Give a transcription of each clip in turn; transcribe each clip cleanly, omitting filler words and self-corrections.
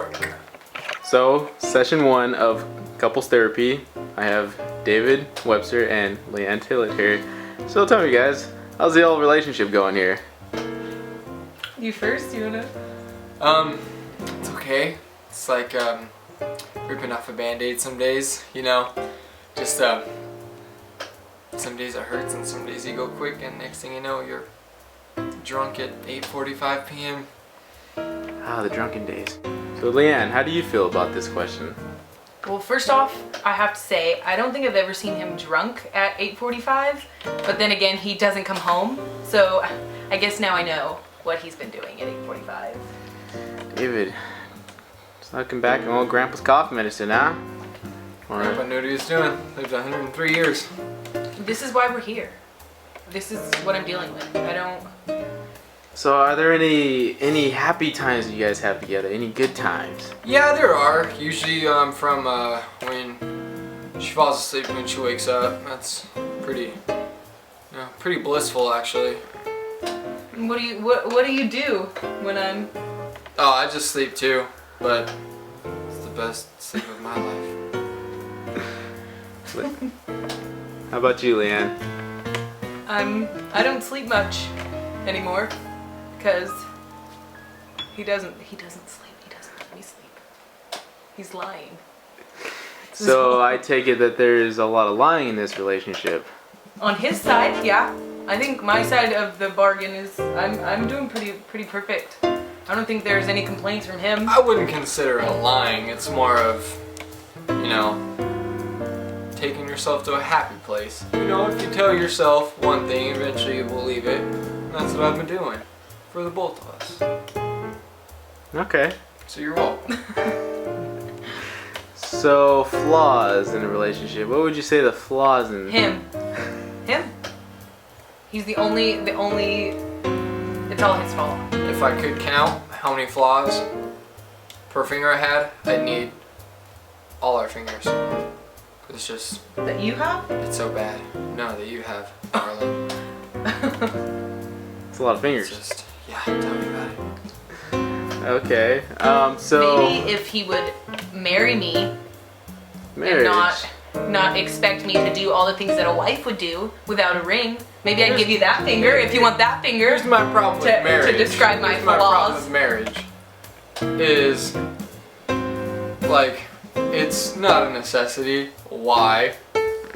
work. So, session 1 of couples therapy. I have David Webster and LeAnn Taylor here. So tell me, guys, how's the old relationship going here? You first, you wanna? It's okay. It's like ripping off a band-aid some days, you know. Just some days it hurts and some days you go quick, and next thing you know you're drunk at 8:45 p.m. Ah, the drunken days. So LeAnn, how do you feel about this question? Well, first off, I have to say, I don't think I've ever seen him drunk at 8:45, but then again, he doesn't come home, so I guess now I know what he's been doing at 8:45. David, snucking back on old Grandpa's cough medicine, huh? Grandpa knew what he was doing. Lived 103 years. This is why we're here. This is what I'm dealing with. I don't... So are there any happy times you guys have together? Any good times? Yeah, there are. Usually from when she falls asleep when she wakes up. That's pretty blissful actually. What do you do when I'm... Oh, I just sleep too, but it's the best sleep of my life. How about you, LeAnn? I don't sleep much anymore because he doesn't sleep. He doesn't let me sleep. He's lying. So I take it that there's a lot of lying in this relationship. On his side, yeah. I think my side of the bargain is I'm doing pretty perfect. I don't think there's any complaints from him. I wouldn't consider it lying. It's more of, you know, taking yourself to a happy place. You know, if you tell yourself one thing, eventually you believe it. And that's what I've been doing for the both of us. Okay. So you're welcome. So flaws in a relationship. What would you say the flaws in Him. He's the only. It's all his fault. If I could count how many flaws per finger I had, I'd need all our fingers. It's just... That you have? It's so bad. No, that you have, darling. It's a lot of fingers. It's just... Yeah, tell me about it. Okay. So maybe if he would marry me marriage. and not expect me to do all the things that a wife would do without a ring. Maybe I'd give you that finger if you want that finger. Here's my problem with marriage. To describe my Here's flaws. My problem with marriage is, like, it's not a necessity. Why?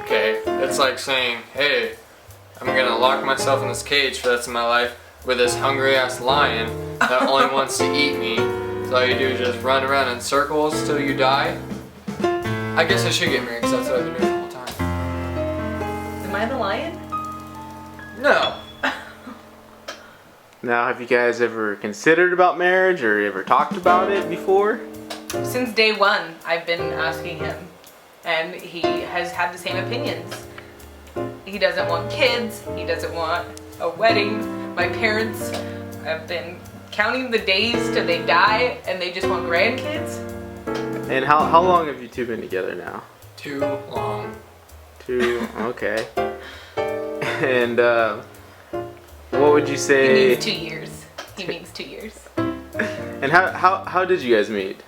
Okay, it's like saying, hey, I'm gonna lock myself in this cage for the rest of my life with this hungry ass lion that only wants to eat me. So all you do is just run around in circles till you die. I guess I should get married because that's what I've been doing the whole time. Am I the lion? No. Now, have you guys ever considered about marriage or ever talked about it before? Since day one, I've been asking him, and he has had the same opinions. He doesn't want kids. He doesn't want a wedding. My parents have been counting the days till they die, and they just want grandkids. And how long have you two been together now? Too long. Okay. And what would you say? He means 2 years. He means 2 years. And how did you guys meet?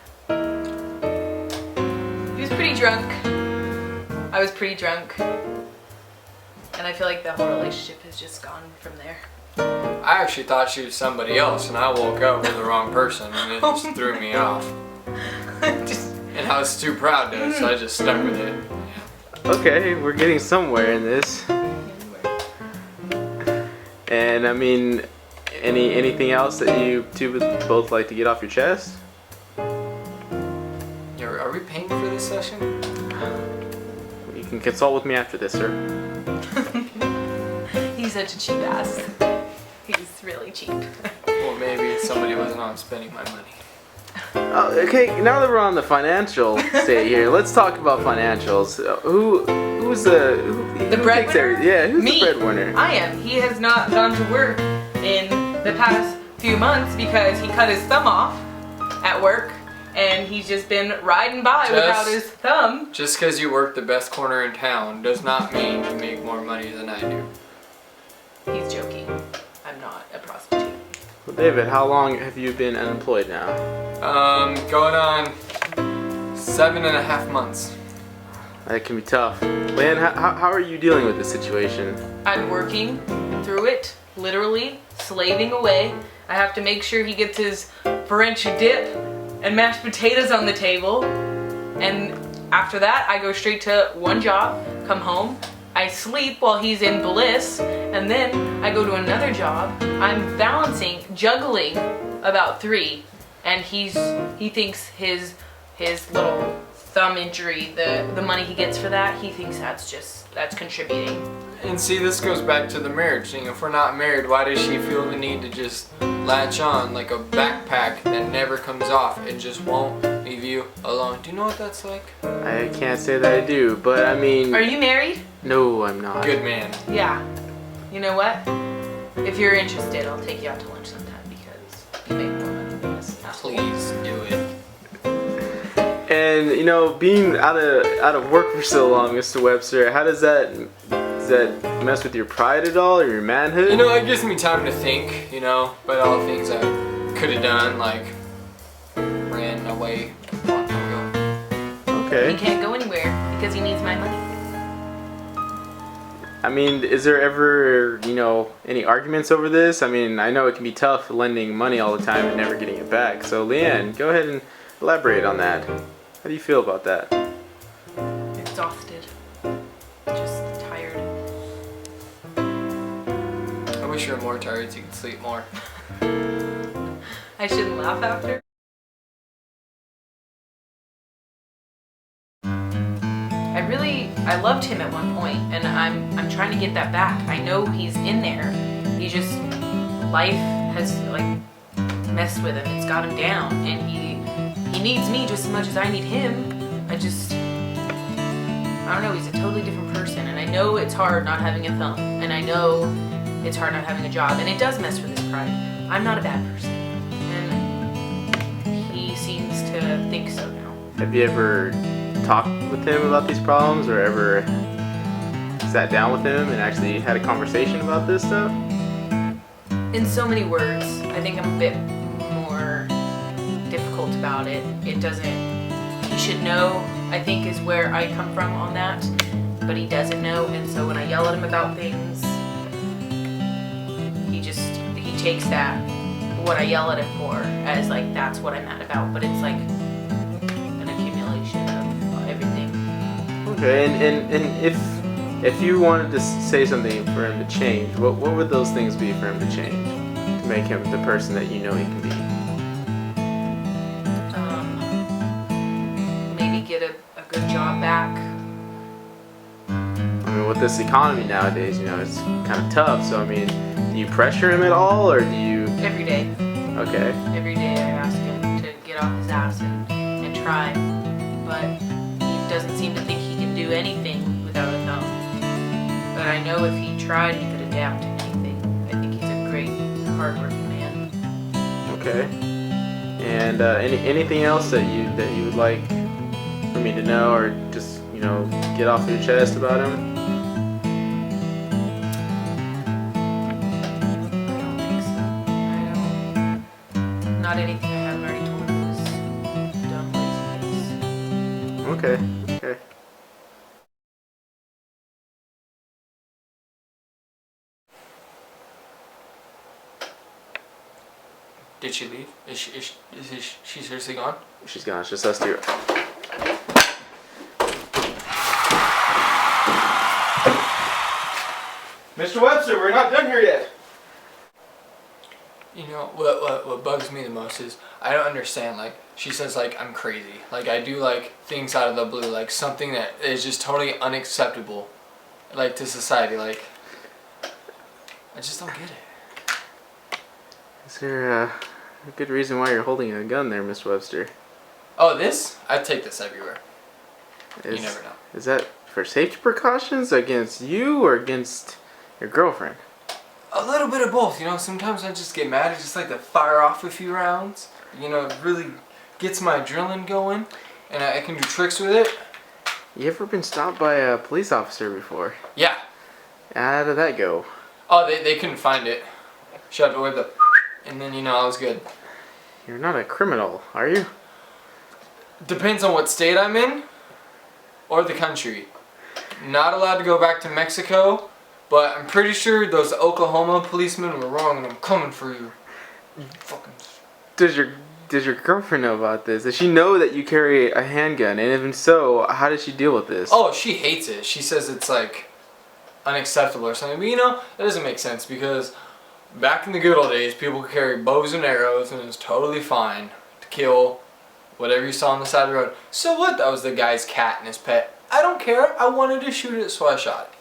He was pretty drunk. I was pretty drunk. And I feel like the whole relationship has just gone from there. I actually thought she was somebody else, and I woke up with the wrong person, and it just threw me off. And I was too proud to, so I just stuck with it. Okay, we're getting somewhere in this. And I mean, anything else that you two would both like to get off your chest? Yeah, are we paying for this session? You can consult with me after this, sir. He's such a cheap ass. He's really cheap. Well, maybe somebody wasn't on spending my money. Okay, now that we're on the financial state here, let's talk about financials. Who's the breadwinner? Yeah, who's Me. the breadwinner? I am. He has not gone to work in the past few months because he cut his thumb off at work, and he's just been riding by without his thumb. Just because you work the best corner in town does not mean you make more money than I do. He's joking. I'm not a prostitute. Well, David, how long have you been unemployed now? Going on 7.5 months. That can be tough. LeAnn, how are you dealing with this situation? I'm working through it, literally slaving away. I have to make sure he gets his French dip and mashed potatoes on the table. And after that, I go straight to one job, come home, I sleep while he's in bliss, and then I go to another job. I'm balancing, juggling about 3, and he thinks his little thumb injury, the money he gets for that, he thinks that's contributing. And see, this goes back to the marriage thing. If we're not married, why does she feel the need to just latch on like a backpack that never comes off and just won't leave you alone? Do you know what that's like? I can't say that I do, but I mean... Are you married? No, I'm not. Good man. Yeah. You know what? If you're interested, I'll take you out to lunch sometime because you make more money than this. Please do it. And, you know, being out of work for so long, Mr. Webster, how does that mess with your pride at all, or your manhood? You know, it gives me time to think, you know, about all the things I could have done, like ran away a long time ago. Okay. He can't go anywhere because he needs my money. I mean, is there ever, you know, any arguments over this? I mean, I know it can be tough lending money all the time and never getting it back. So, LeAnn, go ahead and elaborate on that. How do you feel about that? Exhausted. Just tired. I wish you were more tired so you could sleep more. I shouldn't laugh after. I loved him at one point, and I'm trying to get that back. I know he's in there. He just, life has like messed with him. It's got him down, and he needs me just as much as I need him. I don't know, he's a totally different person, and I know it's hard not having a thumb, and I know it's hard not having a job, and it does mess with his pride. I'm not a bad person, and he seems to think so now. Have you ever talked with him about these problems, or ever sat down with him and actually had a conversation about this stuff? In so many words, I think I'm a bit more difficult about it. He should know, I think, is where I come from on that, but he doesn't know, and so when I yell at him about things, he takes that, what I yell at him for, as like, that's what I'm mad about, but it's like an accumulation of everything. Okay, and if you wanted to say something for him to change, what would those things be for him to change, to make him the person that you know he can be? Maybe get a good job back. I mean, with this economy nowadays, you know, it's kind of tough, so I mean, do you pressure him at all, or do you... Every day. Okay. Every day I ask him to get off his ass and try, but he doesn't seem to think he can do anything without a thumb. But I know if he tried, he could adapt to anything. I think he's a great, hardworking man. Okay. And anything else that you would like for me to know, or just, you know, get off your chest about him? I don't think so. Not anything I haven't already told him is dumb laziness. Okay. Did she leave? Is she seriously gone? She's gone. It's just us two. Mr. Webster, we're not done here yet. You know, what bugs me the most is I don't understand, like, she says, like, I'm crazy. Like, I do, like, things out of the blue, like, something that is just totally unacceptable, like, to society, like, I just don't get it. Is there a good reason why you're holding a gun there, Mr. Webster? Oh, this? I'd take this everywhere. You never know. Is that for safety precautions against you or against your girlfriend? A little bit of both, you know. Sometimes I just get mad. I just like to fire off a few rounds. You know, it really gets my adrenaline going, and I can do tricks with it. You ever been stopped by a police officer before? Yeah. How did that go? Oh, they couldn't find it. She had to wave the and then I was good. You're not a criminal, are you? Depends on what state I'm in or the country. Not allowed to go back to Mexico, but I'm pretty sure those Oklahoma policemen were wrong and I'm coming for you. Fucking. Does your girlfriend know about this? Does she know that you carry a handgun? And even so, how does she deal with this? Oh, she hates it. She says it's like unacceptable or something. But that doesn't make sense because back in the good old days, people could carry bows and arrows and it was totally fine to kill whatever you saw on the side of the road. So what? That was the guy's cat and his pet. I don't care. I wanted to shoot it, so I shot it.